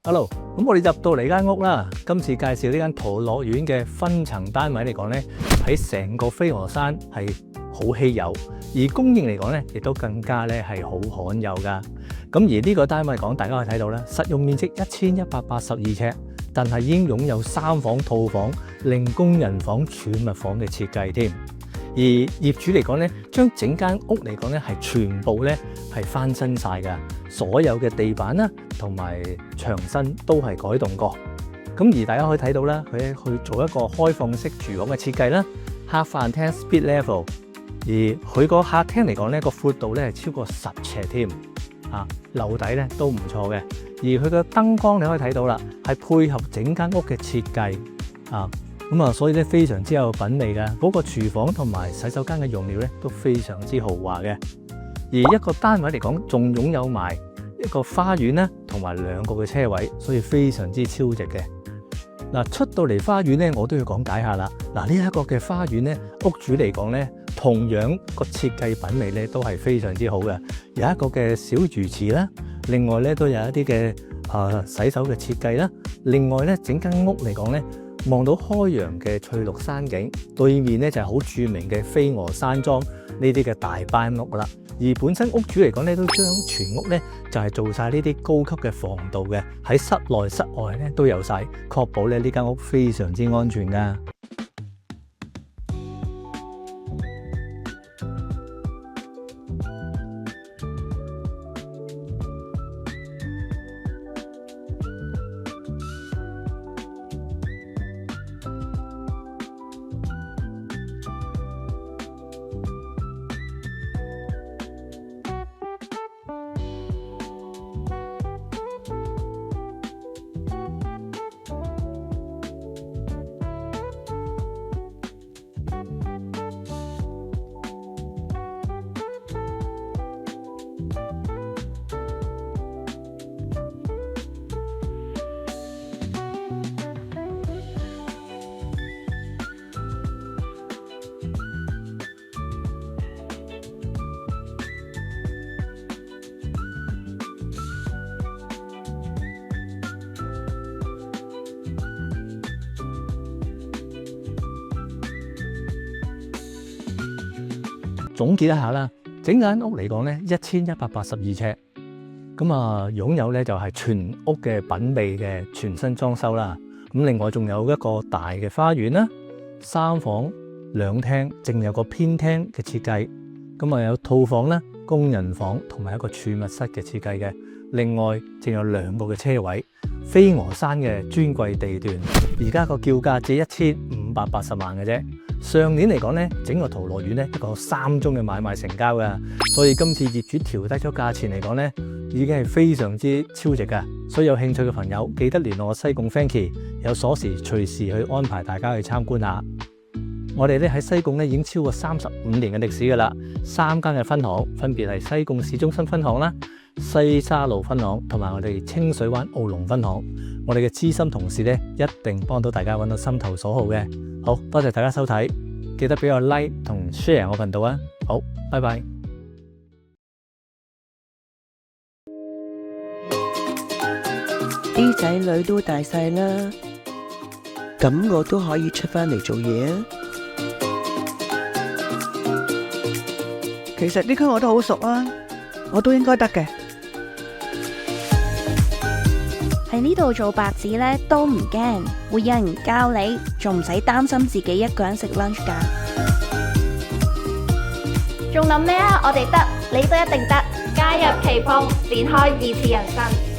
Hello，咁我哋入到嚟間屋啦。今次介紹呢間陶樂苑嘅分層單位嚟講咧，喺成個飛鵝山係好稀有，而供應嚟講咧，亦都更加咧係好罕有噶。咁而呢個單位講，大家可以睇到咧，實用面積1182尺，但係已經擁有3房套房、令工人房、儲物房嘅設計添。而業主嚟講咧，將整間屋嚟講咧係全部咧係翻新晒㗎，所有嘅地板啦同埋牆身都係改動過。咁而大家可以睇到啦，佢去做一個開放式廚房嘅設計啦，客飯廳 split level， 而佢個客廳嚟講咧個闊度咧係超過10尺添，樓底咧都唔錯嘅。而佢嘅燈光你可以睇到啦，係配合整間屋嘅設計所以咧非常之有品味嘅。嗰個廚房同埋洗手間嘅用料咧都非常之豪華嘅。而一個單位嚟講，仲擁有埋一個花園咧，同埋2個嘅車位，所以非常之超值嘅。出到嚟花園咧，我都要講解下啦。呢一個嘅花園咧，屋主嚟講咧，同樣個設計品味咧都係非常之好嘅。有一個嘅小魚池啦，另外咧都有一啲嘅洗手嘅設計啦。另外咧，整間屋嚟講咧，望到開揚嘅翠綠山景，對面咧就係好著名嘅飛鵝山莊呢啲嘅大班屋啦。而本身屋主嚟講咧，都將全屋咧就係做晒呢啲高級嘅防盜嘅，喺室內室外咧都有晒，確保咧呢間屋非常之安全噶。總結一下啦，整間屋嚟講咧，1182尺，擁有咧就係全屋嘅品味嘅全新裝修啦。咁另外仲有一個大嘅花園啦，3房2廳，淨有個偏廳嘅設計。有套房啦、工人房同埋一個儲物室嘅設計嘅。另外淨有2個嘅車位，飛鵝山嘅尊貴地段，而家個叫價只1580萬嘅啫。上年嚟講咧，整個陶樂苑咧一個3宗嘅買賣成交㗎，所以今次業主調低咗價錢嚟講咧，已經係非常之超值㗎。所以有興趣嘅朋友記得聯絡我西貢 Frankie， 有鎖匙隨時去安排大家去參觀下。我哋咧喺西貢咧已經超過35年嘅歷史㗎啦，3間嘅分行分別係西貢市中心分行啦、西沙路分行同埋我哋清水灣澳龍分行。我哋嘅資深同事咧一定幫到大家揾到心頭所好嘅。好多謝大家收睇，記得俾我 like 同 share 我頻道啊！好，拜拜。啲仔女都大晒啦，咁我都可以出返嚟做嘢啊！其實呢區我都好熟啊，我都應該得嘅。喺呢度做白紙呢都唔驚，會有人教你，仲唔使擔心自己一個人食 lunch 㗎。仲諗咩啊？我哋得，你都一定得。加入旗袍，展開2次人生。